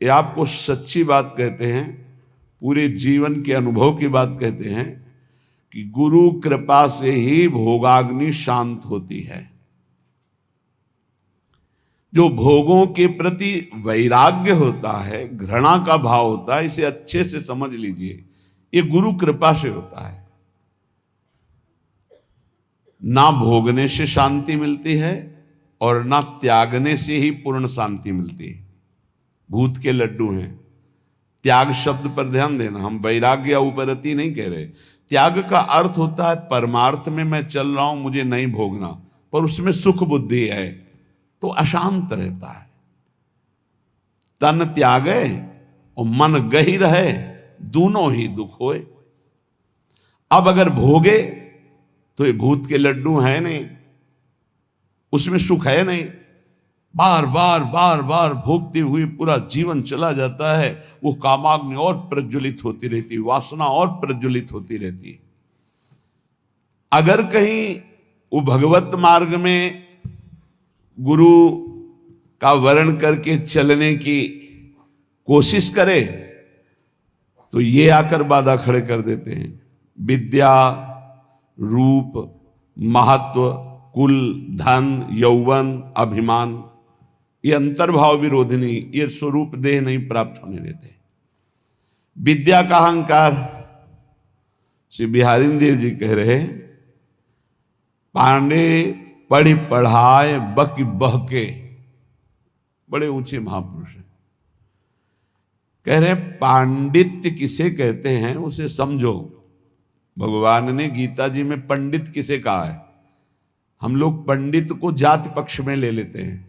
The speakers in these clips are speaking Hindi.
ये आपको सच्ची बात कहते हैं, पूरे जीवन के अनुभव की बात कहते हैं कि गुरु कृपा से ही भोगाग्नि शांत होती है। जो भोगों के प्रति वैराग्य होता है, घृणा का भाव होता है, इसे अच्छे से समझ लीजिए, ये गुरु कृपा से होता है। ना भोगने से शांति मिलती है और ना त्यागने से ही पूर्ण शांति मिलती है। भूत के लड्डू हैं। त्याग शब्द पर ध्यान देना, हम वैराग्य या उपरति नहीं कह रहे। त्याग का अर्थ होता है परमार्थ में मैं चल रहा हूं, मुझे नहीं भोगना, पर उसमें सुख बुद्धि है तो अशांत रहता है। तन त्यागे और मन गही रहे, दोनों ही दुख होए। अब अगर भोगे तो ये भूत के लड्डू हैं नहीं, उसमें सुख है नहीं। बार बार बार बार भोगते हुए पूरा जीवन चला जाता है। वो कामाग्नि और प्रज्वलित होती रहती, वासना और प्रज्वलित होती रहती। अगर कहीं वो भगवत मार्ग में गुरु का वर्ण करके चलने की कोशिश करे तो ये आकर बाधा खड़े कर देते हैं। विद्या, रूप, महत्व, कुल, धन, यौवन, अभिमान, ये अंतर्भाव विरोधिनी, ये स्वरूप देह नहीं प्राप्त होने देते। विद्या का अहंकार, श्री बिहारी देव जी कह रहे, पांडे पढ़ी पढ़ाए बक बहके, बड़े ऊंचे महापुरुष हैं। कह रहे पांडित्य किसे कहते हैं उसे समझो। भगवान ने गीता जी में पंडित किसे कहा है। हम लोग पंडित को जाति पक्ष में ले लेते हैं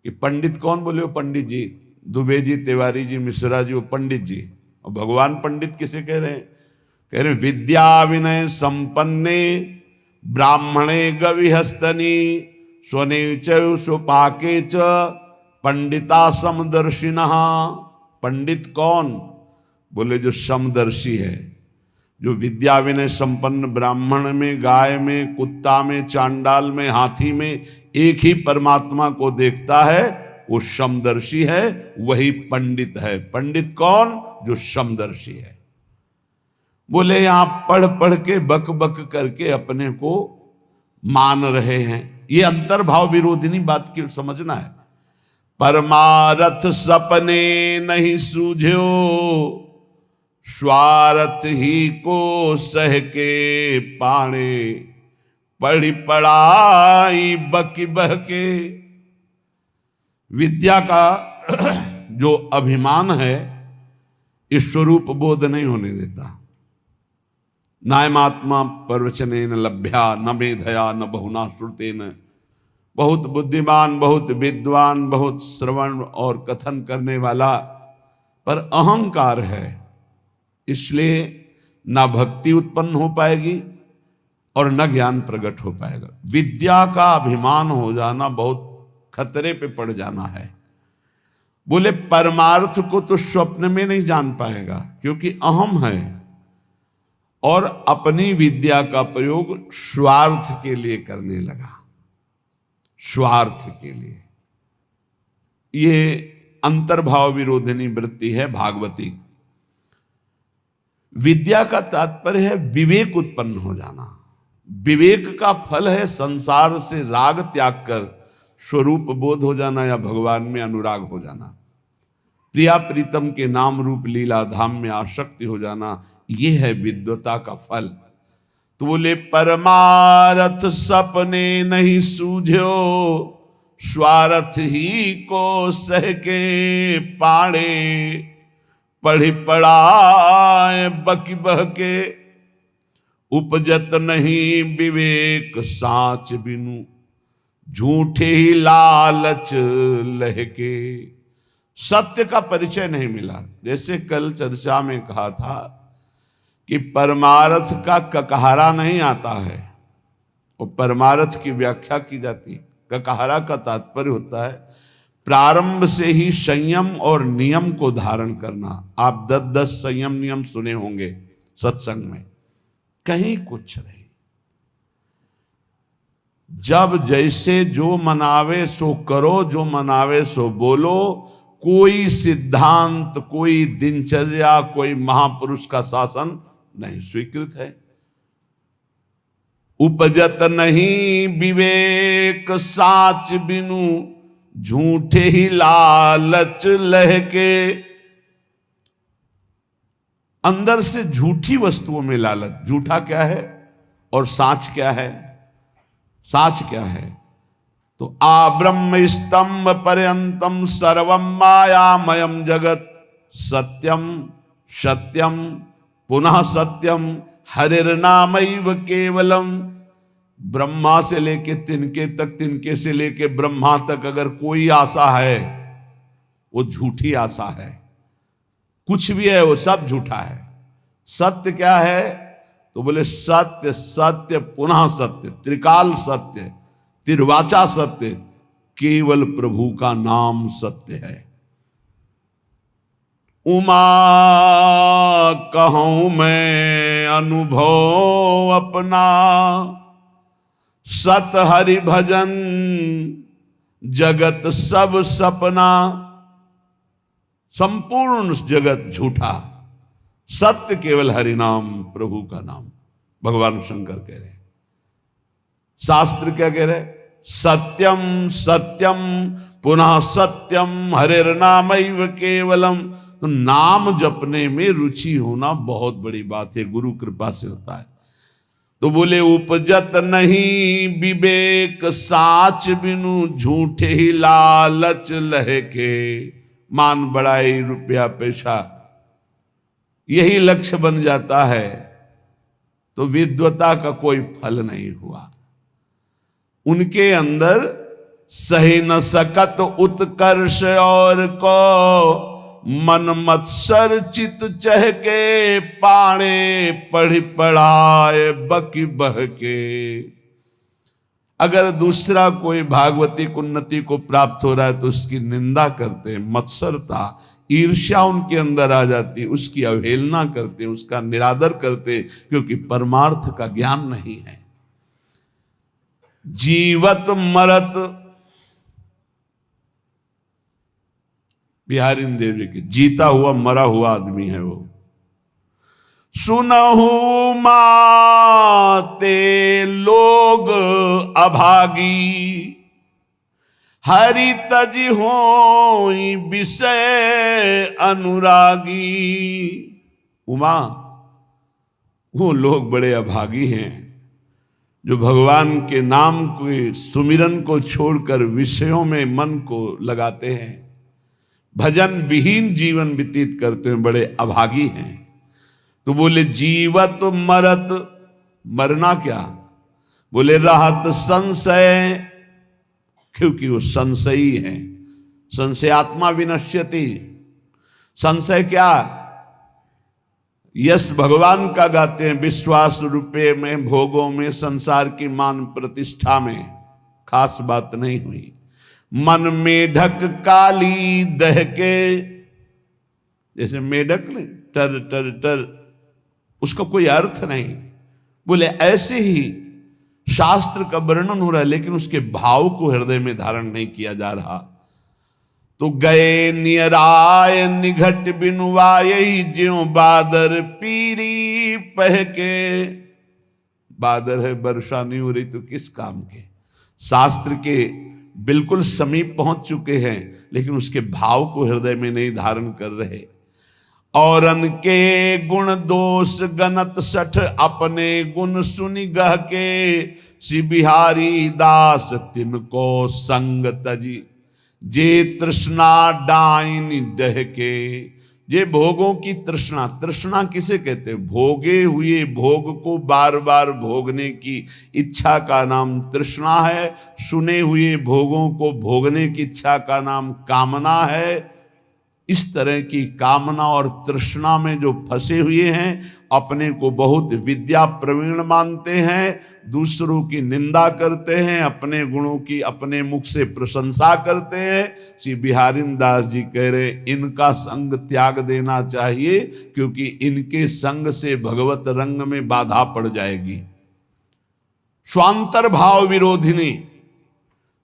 कि पंडित कौन बोले, वो पंडित जी, दुबे जी, तिवारी जी, मिश्रा जी, वो पंडित जी। और भगवान पंडित किसे कह रहे हैं? कह रहे विद्या विनय संपन्ने ब्राह्मणे गविहस्तनी स्वने स्वपाके च पंडिता समदर्शिनः। पंडित कौन? बोले जो समदर्शी है, जो विद्या विनय संपन्न ब्राह्मण में, गाय में, कुत्ता में, चांडाल में, हाथी में एक ही परमात्मा को देखता है, वो समदर्शी है, वही पंडित है। पंडित कौन? जो समदर्शी है। बोले यहां पढ़ पढ़ के बक बक करके अपने को मान रहे हैं, ये अंतर्भाव विरोधिनी बात की समझना है। परमारथ सपने नहीं सूझो, स्वार्थ ही को सह के पाणे, पढ़ी पढ़ाई बकी बहके। विद्या का जो अभिमान है, इस स्वरूप बोध नहीं होने देता। नायमात्मा प्रवचनेन लभ्या न मेधया न बहुना श्रुतेन। बहुत बुद्धिमान, बहुत विद्वान, बहुत श्रवण और कथन करने वाला, पर अहंकार है, इसलिए ना भक्ति उत्पन्न हो पाएगी और न ज्ञान प्रकट हो पाएगा। विद्या का अभिमान हो जाना बहुत खतरे पे पड़ जाना है। बोले परमार्थ को तो स्वप्न में नहीं जान पाएगा क्योंकि अहम है और अपनी विद्या का प्रयोग स्वार्थ के लिए करने लगा, स्वार्थ के लिए। ये अंतर्भाव विरोधिनी वृत्ति है भागवती। विद्या का तात्पर्य है विवेक उत्पन्न हो जाना। विवेक का फल है संसार से राग त्याग कर स्वरूप बोध हो जाना या भगवान में अनुराग हो जाना, प्रिया प्रीतम के नाम रूप लीला धाम में आसक्ति हो जाना। ये है विद्वता का फल। तो बोले परमारथ सपने नहीं सूझो, स्वार्थ ही को सह के पाड़े, पढ़ी पढ़ाए बकी बहके। उपजत नहीं विवेक साच बिनु, झूठे ही लालच लहके। सत्य का परिचय नहीं मिला। जैसे कल चर्चा में कहा था कि परमार्थ का ककहरा नहीं आता है और परमार्थ की व्याख्या की जाती है। ककहरा का तात्पर्य होता है प्रारंभ से ही संयम और नियम को धारण करना। आप 10-10 संयम नियम सुने होंगे सत्संग में, कहीं कुछ नहीं। जब जैसे जो मनावे सो करो, जो मनावे सो बोलो, कोई सिद्धांत, कोई दिनचर्या, कोई महापुरुष का शासन नहीं स्वीकृत है। उपजत नहीं विवेक साच बिनु, झूठे ही लालच लहके। अंदर से झूठी वस्तुओं में लालच। झूठा क्या है और साच क्या है? साच क्या है? तो आ ब्रह्म स्तंभ पर्यंतम सर्वम मायामयम जगत, सत्यम सत्यम पुनः सत्यम हरिर्नामैव केवलम। ब्रह्मा से लेके तिनके तक, तिनके से लेके ब्रह्मा तक अगर कोई आशा है वो झूठी आशा है। कुछ भी है वो सब झूठा है। सत्य क्या है? तो बोले सत्य सत्य पुनः सत्य, त्रिकाल सत्य, तिर्वाचा सत्य, केवल प्रभु का नाम सत्य है। उमा कहूं मैं अनुभव अपना, सत हरि भजन जगत सब सपना। संपूर्ण जगत झूठा, सत्य केवल हरि नाम, प्रभु का नाम। भगवान शंकर कह रहे, शास्त्र क्या कह रहे? सत्यम सत्यम पुनः सत्यम हरिर्नामैव केवलम। तो नाम जपने में रुचि होना बहुत बड़ी बात है, गुरु कृपा से होता है। तो बोले उपजत नहीं विवेक साच बिनु, झूठे ही लालच लहके। मान बढ़ाई, रुपया पैसा, यही लक्ष्य बन जाता है तो विद्वता का कोई फल नहीं हुआ। उनके अंदर सही न सकत उत्कर्ष और को, मन मत्सर चित चहके। पाणे पढ़ पढ़ाए बकी बहके। अगर दूसरा कोई भागवतिक उन्नति को प्राप्त हो रहा है तो उसकी निंदा करते हैं, मत्सरता ईर्ष्या उनके अंदर आ जाती, उसकी अवहेलना करते, उसका निरादर करते, क्योंकि परमार्थ का ज्ञान नहीं है। जीवत मरत, बिहारी देवी की जीता हुआ मरा हुआ आदमी है वो। सुनहु माते लोग अभागी, हरि तज होई विषय अनुरागी। उमा, वो लोग बड़े अभागी हैं जो भगवान के नाम के सुमिरन को छोड़कर विषयों में मन को लगाते हैं, भजन विहीन जीवन व्यतीत करते हैं, बड़े अभागी हैं। तो बोले जीवत मरत, मरना क्या? बोले रहत संशय, क्योंकि वो संशयी है। संशयात्मा विनश्यति। संशय क्या? यश भगवान का गाते हैं, विश्वास रुपये में, भोगों में, संसार की मान प्रतिष्ठा में खास बात नहीं हुई। मन मेढक काली दह के, जैसे मेढक ने टर टर टर, उसका कोई अर्थ नहीं। बोले ऐसे ही शास्त्र का वर्णन हो रहा है लेकिन उसके भाव को हृदय में धारण नहीं किया जा रहा। तो गए नियराय निघट बिनुवाई, ज्यों बादर पीरी पह के। बादर है, वर्षा नहीं हो रही तो किस काम के? शास्त्र के बिल्कुल समीप पहुंच चुके हैं लेकिन उसके भाव को हृदय में नहीं धारण कर रहे। औरन के गुण दोष गनत सठ, अपने गुण सुनि गह के। श्री बिहारी दास तिनको संग तजी, जे तृष्णा डाइन डह के। जे भोगों की तृष्णा, तृष्णा किसे कहते हैं? भोगे हुए भोग को बार बार भोगने की इच्छा का नाम तृष्णा है। सुने हुए भोगों को भोगने की इच्छा का नाम कामना है। इस तरह की कामना और तृष्णा में जो फंसे हुए हैं, अपने को बहुत विद्या प्रवीण मानते हैं, दूसरों की निंदा करते हैं, अपने गुणों की अपने मुख से प्रशंसा करते हैं। श्री बिहारी दास जी कह रहे इनका संग त्याग देना चाहिए, क्योंकि इनके संग से भगवत रंग में बाधा पड़ जाएगी। स्वांतर भाव विरोधिनी,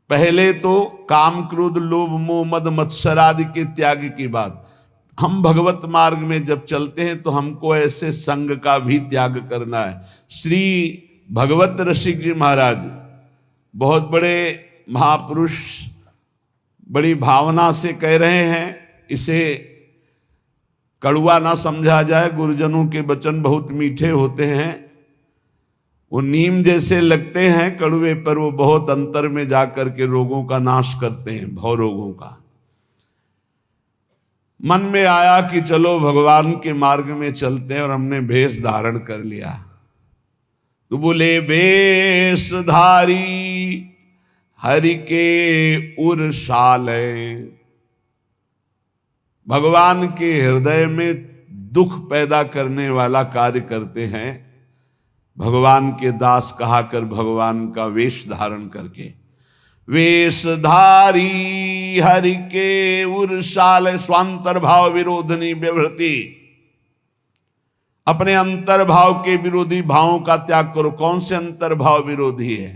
पहले तो काम क्रोध लोभ मोह मद मत्सर आदि के त्याग की बात। हम भगवत मार्ग में जब चलते हैं तो हमको ऐसे संग का भी त्याग करना है। श्री भगवत रसिक जी महाराज बहुत बड़े महापुरुष बड़ी भावना से कह रहे हैं, इसे कड़वा ना समझा जाए। गुरुजनों के वचन बहुत मीठे होते हैं, वो नीम जैसे लगते हैं कड़वे, पर वो बहुत अंतर में जाकर के रोगों का नाश करते हैं, भव रोगों का। मन में आया कि चलो भगवान के मार्ग में चलते हैं, और हमने भेष धारण कर लिया। तो बोले वेशधारी हरि के उरसाले, भगवान के हृदय में दुख पैदा करने वाला कार्य करते हैं। भगवान के दास कहा कर भगवान का वेश धारण करके, वेशधारी हरि के उरसाले स्वांतर्भाव विरोधनी व्यवृति, अपने अंतर्भाव के विरोधी भावों का त्याग करो। कौन से अंतर्भाव विरोधी है?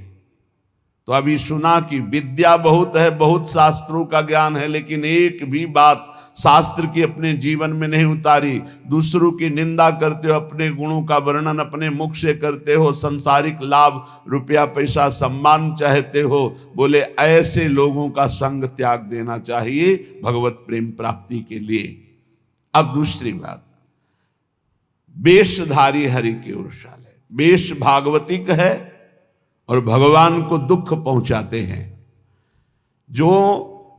तो अभी सुना कि विद्या बहुत है, बहुत शास्त्रों का ज्ञान है, लेकिन एक भी बात शास्त्र की अपने जीवन में नहीं उतारी। दूसरों की निंदा करते हो, अपने गुणों का वर्णन अपने मुख से करते हो, संसारिक लाभ रुपया पैसा सम्मान चाहते हो। बोले ऐसे लोगों का संग त्याग देना चाहिए भगवत प्रेम प्राप्ति के लिए। अब दूसरी बात, वेशधारी हरि के उरसाले, वेश भागवतिक है और भगवान को दुख पहुंचाते हैं। जो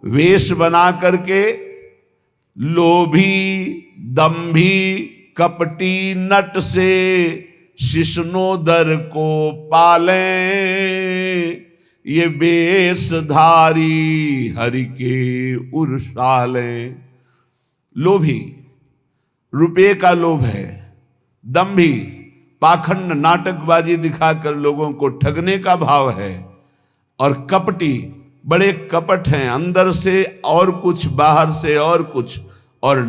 वेश बना करके लोभी दंभी कपटी नट से शिष्णोदर को पाले, ये वेशधारी हरि के उरसाले। लोभी, रुपये का लोभ है, दंभी पाखंड नाटकबाजी दिखाकर लोगों को ठगने का भाव है, और कपटी बड़े कपट हैं, अंदर से और कुछ बाहर से और कुछ, और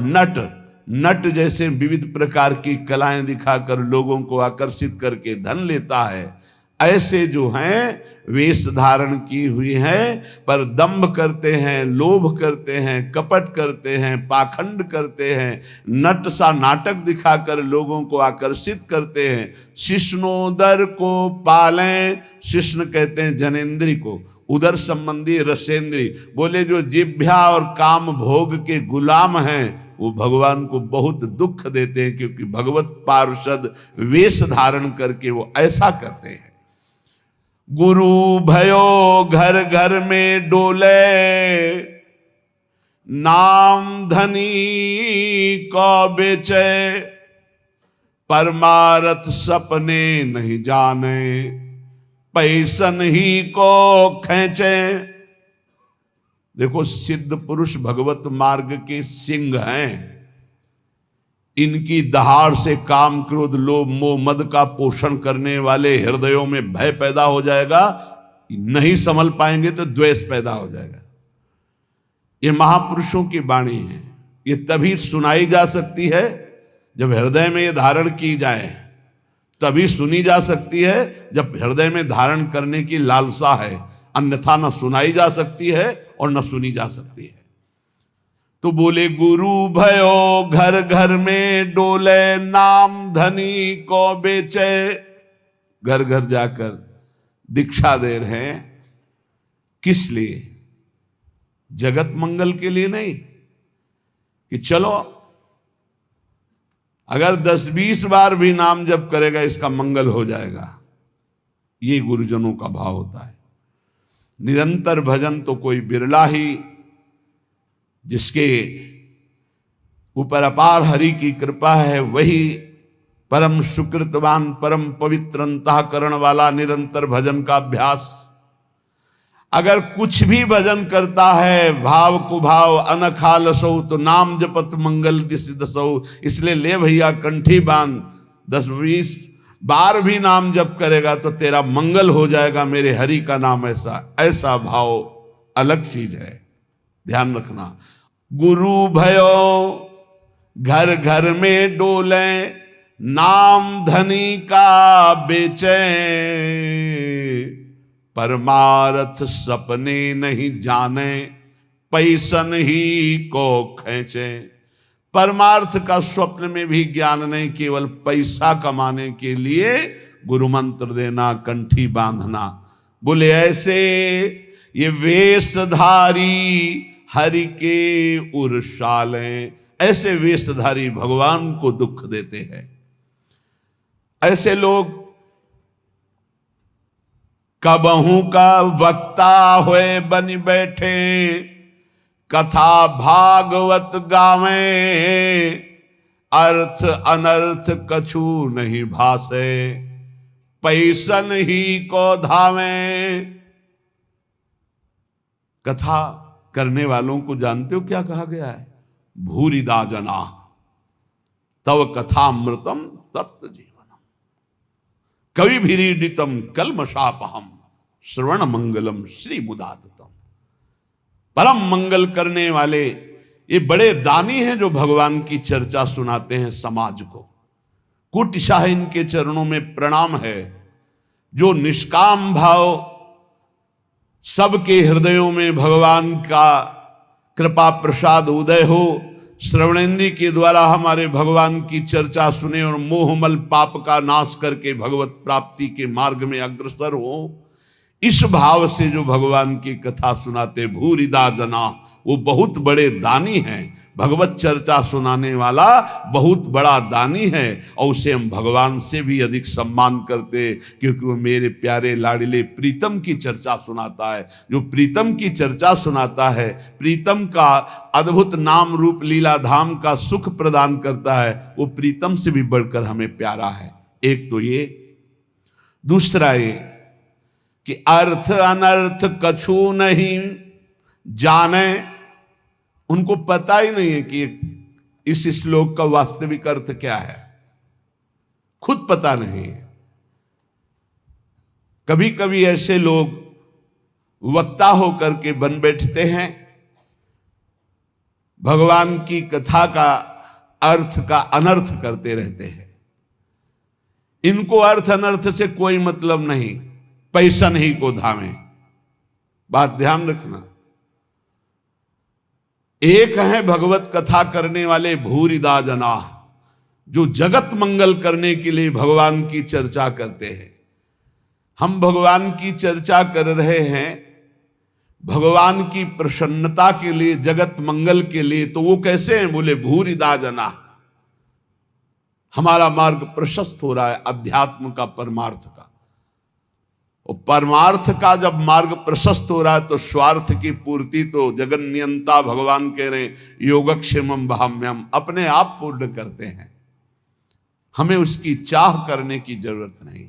नट जैसे विविध प्रकार की कलाएं दिखाकर लोगों को आकर्षित करके धन लेता है। ऐसे जो हैं वेश धारण की हुई है, पर दंभ करते हैं, लोभ करते हैं, कपट करते हैं, पाखंड करते हैं, नट सा नाटक दिखाकर लोगों को आकर्षित करते हैं। शिष्णोदर को पालें, शिष्ण कहते हैं जनेन्द्री को, उदर संबंधी रसेंद्री। बोले जो जिभ्या और काम भोग के गुलाम हैं वो भगवान को बहुत दुख देते हैं, क्योंकि भगवत पार्षद वेश धारण करके वो ऐसा करते हैं। गुरु भयो घर घर में डोले, नाम धनी को बेचे, परमारथ सपने नहीं जाने, पैसन ही को खींचे। देखो सिद्ध पुरुष भगवत मार्ग के सिंह हैं, इनकी दहाड़ से काम क्रोध लोभ मोह मद का पोषण करने वाले हृदयों में भय पैदा हो जाएगा, नहीं संभल पाएंगे तो द्वेष पैदा हो जाएगा। ये महापुरुषों की वाणी है, ये तभी सुनाई जा सकती है जब हृदय में ये धारण की जाए, तभी सुनी जा सकती है जब हृदय में धारण करने की लालसा है, अन्यथा न सुनाई जा सकती है और न सुनी जा सकती है। तो बोले गुरु भयो घर घर में डोले, नाम धनी को बेचे। घर घर जाकर दीक्षा दे रहे हैं, किस लिए? जगत मंगल के लिए नहीं कि चलो अगर 10-20 बार भी नाम जप करेगा इसका मंगल हो जाएगा। ये गुरुजनों का भाव होता है। निरंतर भजन तो कोई बिरला ही, जिसके ऊपर अपार हरि की कृपा है, वही परम सुकृतवान परम पवित्र अंतःकरण वाला निरंतर भजन का अभ्यास। अगर कुछ भी भजन करता है भाव कुभाव अनखालसौ, तो नाम जपत मंगल दिस दसौ। इसलिए ले भैया कंठी बांध, 10-20 बार भी नाम जप करेगा तो तेरा मंगल हो जाएगा मेरे हरि का नाम। ऐसा भाव अलग चीज है, ध्यान रखना। गुरु भयो घर घर में डोले, नाम धनी का बेचे, परमार्थ सपने नहीं जाने, पैसन ही को खींचे। परमार्थ का स्वप्न में भी ज्ञान नहीं, केवल पैसा कमाने के लिए गुरु मंत्र देना, कंठी बांधना। बोले ऐसे ये वेशधारी हरि के उर्शाले, ऐसे वेशधारी भगवान को दुख देते हैं। ऐसे लोग कबहू का वक्ता हुए बन बैठे, कथा भागवत गावे, अर्थ अनर्थ कछु नहीं भासे, पैसन ही को धावे। कथा करने वालों को जानते हो क्या कहा गया है? भूरिदा जना तव कथामृतम तप्त जीवनम, कवि भीरीडितम कलमशापहम, श्रवण मंगलम श्री मुदाततम। परम मंगल करने वाले ये बड़े दानी हैं जो भगवान की चर्चा सुनाते हैं समाज को। कुटिशाह इनके चरणों में प्रणाम है। जो निष्काम भाव सबके हृदयों में भगवान का कृपा प्रसाद उदय हो, श्रवणेंद्री के द्वारा हमारे भगवान की चर्चा सुने और मोहमल पाप का नाश करके भगवत प्राप्ति के मार्ग में अग्रसर हो, इस भाव से जो भगवान की कथा सुनाते भूरिदा जना, वो बहुत बड़े दानी हैं। भगवत चर्चा सुनाने वाला बहुत बड़ा दानी है और उसे हम भगवान से भी अधिक सम्मान करते, क्योंकि वो मेरे प्यारे लाडले प्रीतम की चर्चा सुनाता है। जो प्रीतम की चर्चा सुनाता है, प्रीतम का अद्भुत नाम रूप लीला धाम का सुख प्रदान करता है, वो प्रीतम से भी बढ़कर हमें प्यारा है। एक तो ये, दूसरा ये कि अर्थ अनर्थ कछु नहीं जाने। उनको पता ही नहीं है कि इस श्लोक का वास्तविक अर्थ क्या है, खुद पता नहीं है। कभी कभी ऐसे लोग वक्ता होकर के बन बैठते हैं, भगवान की कथा का अर्थ का अनर्थ करते रहते हैं। इनको अर्थ अनर्थ से कोई मतलब नहीं, पैसन ही को धावे। बात ध्यान रखना। एक है भगवत कथा करने वाले भूरिदा जना, जो जगत मंगल करने के लिए भगवान की चर्चा करते हैं। हम भगवान की चर्चा कर रहे हैं भगवान की प्रसन्नता के लिए, जगत मंगल के लिए, तो वो कैसे हैं? बोले भूरिदा जना। हमारा मार्ग प्रशस्त हो रहा है अध्यात्म का, परमार्थ का। और परमार्थ का जब मार्ग प्रशस्त हो रहा है तो स्वार्थ की पूर्ति तो जगन्नियंता भगवान कह रहे हैं योगक्षेमम भाम्यम, अपने आप पूर्ण करते हैं। हमें उसकी चाह करने की जरूरत नहीं।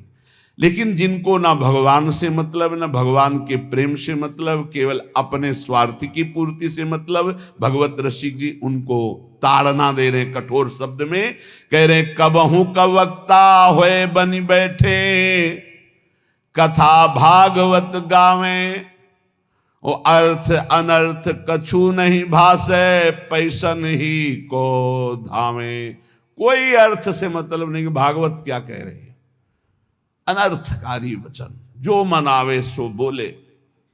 लेकिन जिनको ना भगवान से मतलब, ना भगवान के प्रेम से मतलब, केवल अपने स्वार्थ की पूर्ति से मतलब, भगवत रसिक जी उनको ताड़ना दे रहे हैं कठोर शब्द में। कह रहे कबहू का वक्ता होए बनी बैठे, कथा भागवत गावे, वो अर्थ अनर्थ कछु नहीं भासे, पैसन ही को धावे। कोई अर्थ से मतलब नहीं कि भागवत क्या कह रहे हैं, अनर्थकारी वचन, जो मन आवे सो बोले,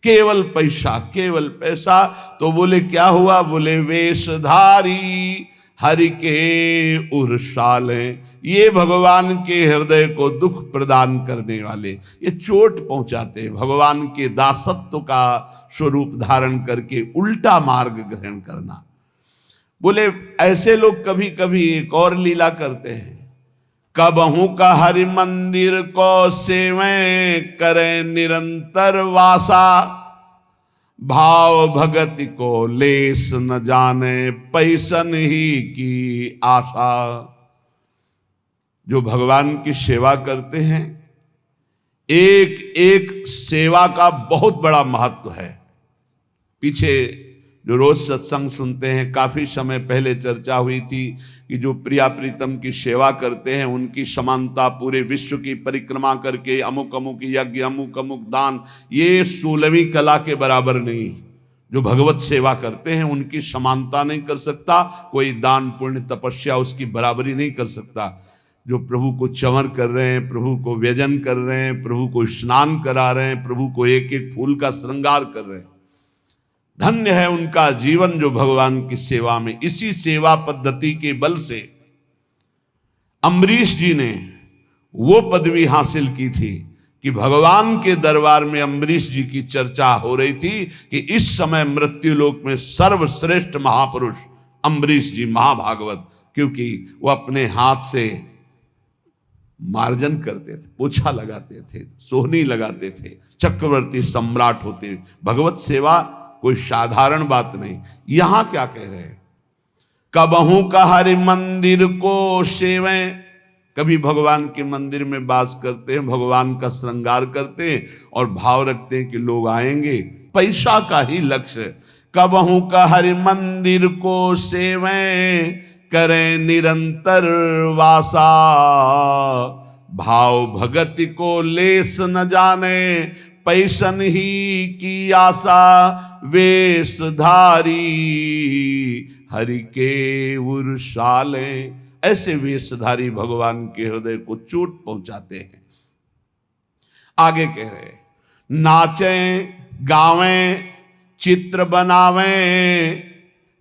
केवल पैसा, केवल पैसा। तो बोले क्या हुआ? बोले वेशधारी हरि के उर्शाले, ये भगवान के हृदय को दुख प्रदान करने वाले, ये चोट पहुंचाते, भगवान के दासत्व का स्वरूप धारण करके उल्टा मार्ग ग्रहण करना। बोले ऐसे लोग कभी कभी एक और लीला करते हैं। कबहू का हरि मंदिर को सेवे, करे निरंतर वासा, भाव भगति को लेस न जाने, पैसन ही की आशा। जो भगवान की सेवा करते हैं, एक एक सेवा का बहुत बड़ा महत्व है। पीछे जो रोज सत्संग सुनते हैं, काफी समय पहले चर्चा हुई थी कि जो प्रिया प्रीतम की सेवा करते हैं उनकी समानता पूरे विश्व की परिक्रमा करके अमुक अमुक यज्ञ, अमुक अमुक दान, ये 16वीं कला के बराबर नहीं। जो भगवत सेवा करते हैं उनकी समानता नहीं कर सकता कोई, दान पुण्य तपस्या उसकी बराबरी नहीं कर सकता। जो प्रभु को चंवर कर रहे हैं, प्रभु को व्यजन कर रहे हैं, प्रभु को स्नान करा रहे हैं, प्रभु को एक एक फूल का श्रृंगार कर रहे हैं। धन्य है उनका जीवन जो भगवान की सेवा में, इसी सेवा पद्धति के बल से अम्बरीश जी ने वो पदवी हासिल की थी कि भगवान के दरबार में अम्बरीश जी की चर्चा हो रही थी कि इस समय मृत्युलोक में सर्वश्रेष्ठ महापुरुष अम्बरीश जी महाभागवत, क्योंकि वो अपने हाथ से मार्जन करते थे, पोछा लगाते थे, सोहनी लगाते थे, चक्रवर्ती सम्राट होते। भगवत सेवा कोई साधारण बात नहीं। यहां क्या कह रहे हैं, कबहू का हरि मंदिर को सेवें, कभी भगवान के मंदिर में वास करते हैं, भगवान का श्रृंगार करते हैं और भाव रखते हैं कि लोग आएंगे, पैसा का ही लक्ष्य। कबहू का हरि मंदिर को सेवें, करें निरंतर वासा, भाव भगति को लेस न जाने, पैसन ही की आशा, वेशधारी हरि के उर्शाले। ऐसे वेशधारी भगवान के हृदय को चोट पहुंचाते हैं। आगे कह रहे, नाचें गावें चित्र बनावें,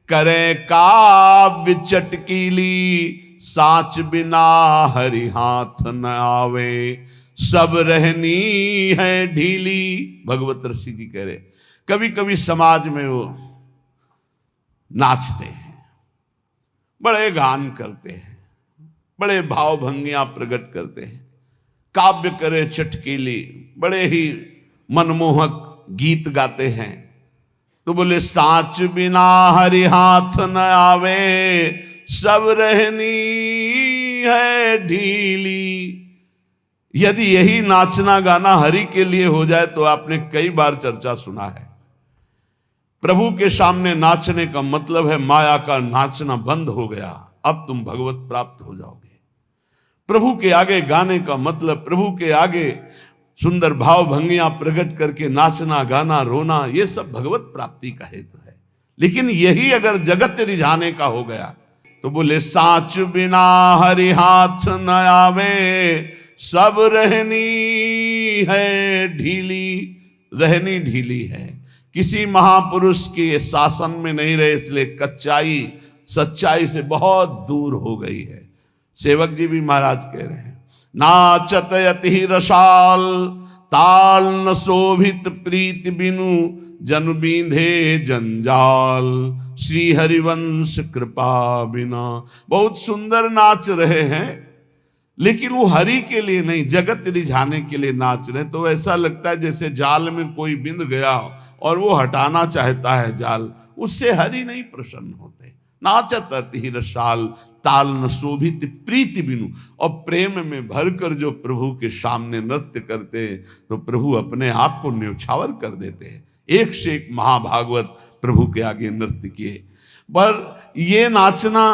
करें काव्य चटकीली, साच बिना हरि हाथ न आवे, सब रहनी है ढीली। भगवत ऋषि जी कह रहे, कभी कभी समाज में वो नाचते हैं, बड़े गान करते हैं, बड़े भाव भंगियां प्रकट करते हैं, काव्य करे चटकीली, बड़े ही मनमोहक गीत गाते हैं। तो बोले साच बिना हरि हाथ न आवे, सब रहनी है ढीली। यदि यही नाचना गाना हरि के लिए हो जाए तो आपने कई बार चर्चा सुना है, प्रभु के सामने नाचने का मतलब है माया का नाचना बंद हो गया, अब तुम भगवत प्राप्त हो जाओगे। प्रभु के आगे गाने का मतलब, प्रभु के आगे सुंदर भाव भंगियां प्रकट करके नाचना गाना रोना, ये सब भगवत प्राप्ति का हेतु है। लेकिन यही अगर जगत रिझाने का हो गया तो बोले साच बिना हरि हाथ न आवे, सब रहनी है ढीली। रहनी ढीली है, किसी महापुरुष के शासन में नहीं रहे, इसलिए कच्चाई सच्चाई से बहुत दूर हो गई है। सेवक जी भी महाराज कह रहे हैं, नाचत अति रसाल, ताल न शोभित प्रीति बिनु, जन बींधे जंजाल, श्री हरिवंश कृपा बिना। बहुत सुंदर नाच रहे हैं, लेकिन वो हरि के लिए नहीं, जगत रिझाने के लिए नाच रहे। तो ऐसा लगता है जैसे जाल में कोई बिंद गया और वो हटाना चाहता है जाल, उससे हरि नहीं प्रसन्न होते। नाचत अति रसाल, ताल न शोभित प्रीति बिनु। और प्रेम में भरकर जो प्रभु के सामने नृत्य करते हैं तो प्रभु अपने आप को न्यौछावर कर देते हैं। एक से एक महाभागवत प्रभु के आगे नृत्य किए। पर ये नाचना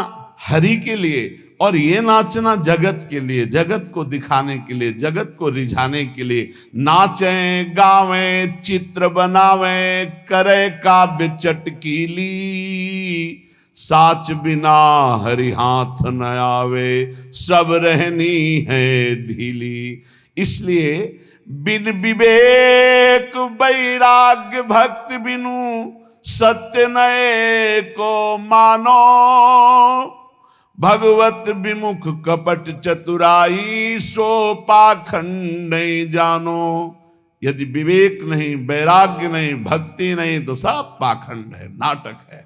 हरि के लिए और ये नाचना जगत के लिए, जगत को दिखाने के लिए, जगत को रिझाने के लिए। नाचें गावें चित्र बनावें, करे काव्य चटकीली, साच बिना हरि हाथ न आवे, सब रहनी है ढीली। इसलिए बिन विवेक वैराग्य भक्ति बिनु, सत्य नए को मानो, भगवत विमुख कपट चतुराई, सो पाखंड नहीं जानो। यदि विवेक नहीं, वैराग्य नहीं, भक्ति नहीं तो सब पाखंड है, नाटक है।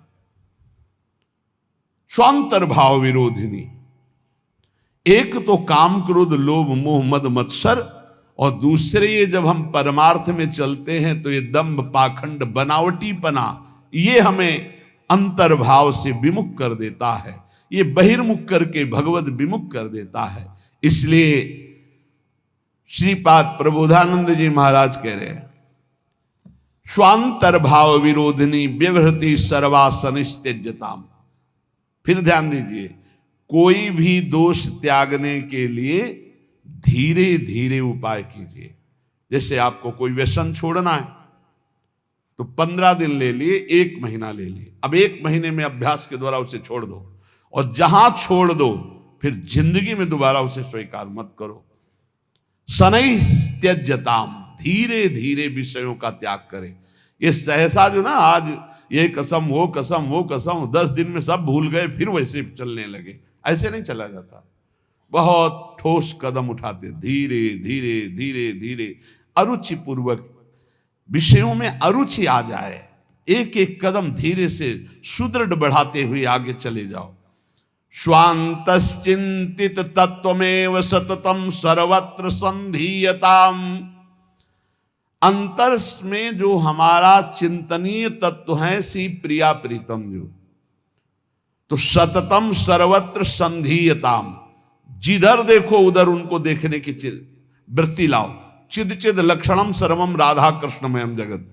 स्वांतर भाव विरोधिनी, एक तो काम क्रोध लोभ मोह मद मत्सर, और दूसरे ये जब हम परमार्थ में चलते हैं तो ये दंभ पाखंड बनावटीपना, ये हमें अंतर्भाव से विमुख कर देता है, ये बहिर्मुख करके भगवत विमुख कर देता है। इसलिए श्रीपाद प्रबोधानंद जी महाराज कह रहे हैं, स्वांतर भाव विरोधिनी व्यवहृति सर्वासनिस्त्यज्यताम। फिर ध्यान दीजिए, कोई भी दोष त्यागने के लिए धीरे धीरे उपाय कीजिए। जैसे आपको कोई व्यसन छोड़ना है तो 15 दिन ले लिए, 1 महीना ले लिए। अब 1 महीने में अभ्यास के द्वारा उसे छोड़ दो, और जहां छोड़ दो फिर जिंदगी में दोबारा उसे स्वीकार मत करो। शनै त्यज्यताम, धीरे धीरे विषयों का त्याग करें। ये सहसा जो ना आज ये कसम वो कसम वो कसम 10 दिन में सब भूल गए फिर वैसे चलने लगे, ऐसे नहीं चला जाता। बहुत ठोस कदम उठाते, धीरे धीरे धीरे धीरे अरुचि पूर्वक विषयों में अरुचि आ जाए, एक एक कदम धीरे से सुदृढ़ बढ़ाते हुए आगे चले जाओ। स्वांतश्चिंतित तत्वमेव सततम सर्वत्र संधीयताम, अंतर में जो हमारा चिंतनीय तत्व है सी प्रिया प्रीतम जो, तो सततम सर्वत्र संधीयताम, जिधर देखो उधर उनको देखने की वृत्ति लाओ। चिद चिद लक्षणम सर्वम राधा कृष्णमयम जगत,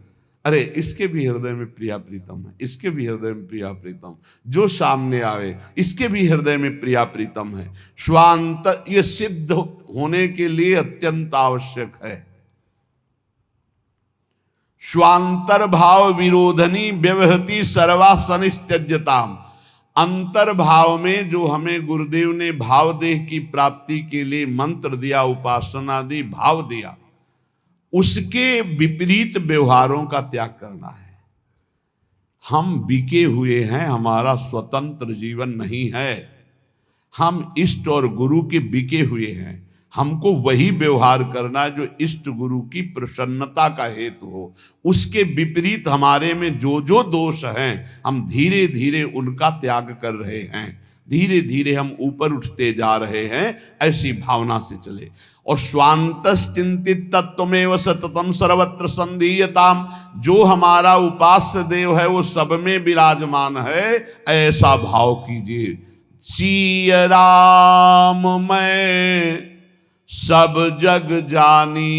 अरे इसके भी हृदय में प्रिया प्रीतम है, इसके भी हृदय में प्रिया प्रीतम, जो सामने आवे इसके भी हृदय में प्रिया प्रीतम है। स्वांत ये सिद्ध होने के लिए अत्यंत आवश्यक है। स्वांतर्भाव विरोधनी व्यवहृति सर्वा सनित्यज्यताम, अंतर्भाव में जो हमें गुरुदेव ने भावदेह की प्राप्ति के लिए मंत्र दिया, उपासना दी, भाव दिया, उसके विपरीत व्यवहारों का त्याग करना है। हम बिके हुए हैं, हमारा स्वतंत्र जीवन नहीं है, हम इष्ट और गुरु के बिके हुए हैं। हमको वही व्यवहार करना है जो इष्ट गुरु की प्रसन्नता का हेतु हो। उसके विपरीत हमारे में जो जो दोष हैं हम धीरे धीरे उनका त्याग कर रहे हैं, धीरे धीरे हम ऊपर उठते जा रहे हैं, ऐसी भावना से चले। और स्वांतश्चिंतित तत्वमेव सततम सर्वत्र संधीयताम, जो हमारा उपास्य देव है वो सब में विराजमान है, ऐसा भाव कीजिए। सिय राम मैं सब जग जानी,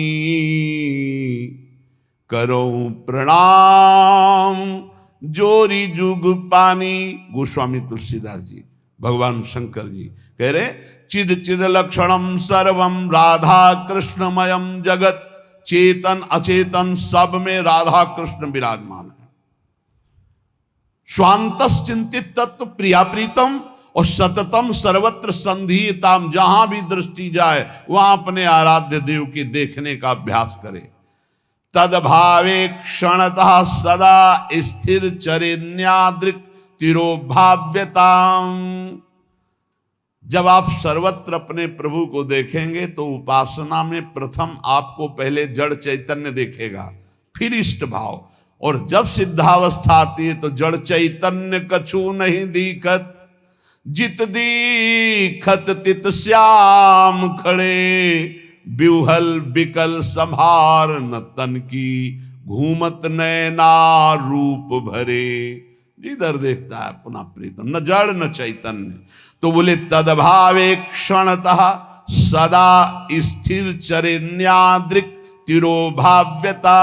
करो प्रणाम जोरी जुग पानी। गोस्वामी तुलसीदास जी, भगवान शंकर जी कह रहे, चिद चिद लक्षणम सर्वम राधा कृष्णमयम जगत, चेतन अचेतन सब में राधा कृष्ण विराजमान है। स्वांतश्चिंतित तत्व प्रिया प्रीतम और सततम सर्वत्र संधीयताम, जहां भी दृष्टि जाए वहां अपने आराध्य देव के देखने का अभ्यास करे। तदभावे क्षणतः सदा स्थिर चरेन्यादृक् तिरोभाव्यताम, जब आप सर्वत्र अपने प्रभु को देखेंगे तो उपासना में प्रथम आपको पहले जड़ चैतन्य देखेगा, फिर इष्ट भाव, और जब सिद्धावस्था आती है तो जड़ चैतन्य कछु नहीं दिखत, जित दीखत तित श्याम खड़े, ब्यूहल बिकल संभार न तन की, घूमत नैना रूप भरे। जिधर देखता है अपना प्रीतम, न जड़ न चैतन्य। तो बोले तदभावे क्षणतः सदा स्थिर चरेन्यादृक् तिरोभाव्यता,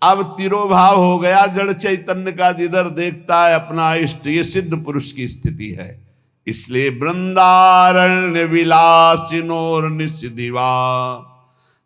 अब तिरोभाव हो गया जड़ चैतन्य का, जिधर देखता है अपना इष्ट। ये सिद्ध पुरुष की स्थिति है। इसलिए वृंदारण्य विलासिनोर निषिधिवा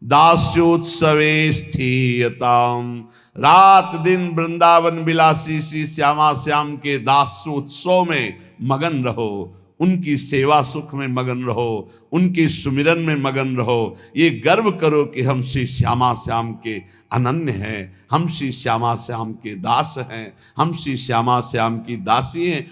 दास्योत्सवे स्थीयताम, रात दिन वृंदावन विलासी श्री श्यामा श्याम के दास्योत्सव में मगन रहो, उनकी सेवा सुख में मगन रहो, उनके सुमिरन में मगन रहो। ये गर्व करो कि हम श्री श्यामा श्याम के अनन्य हैं, हम श्री श्यामा श्याम के दास हैं, हम श्री श्यामा श्याम की दासी हैं।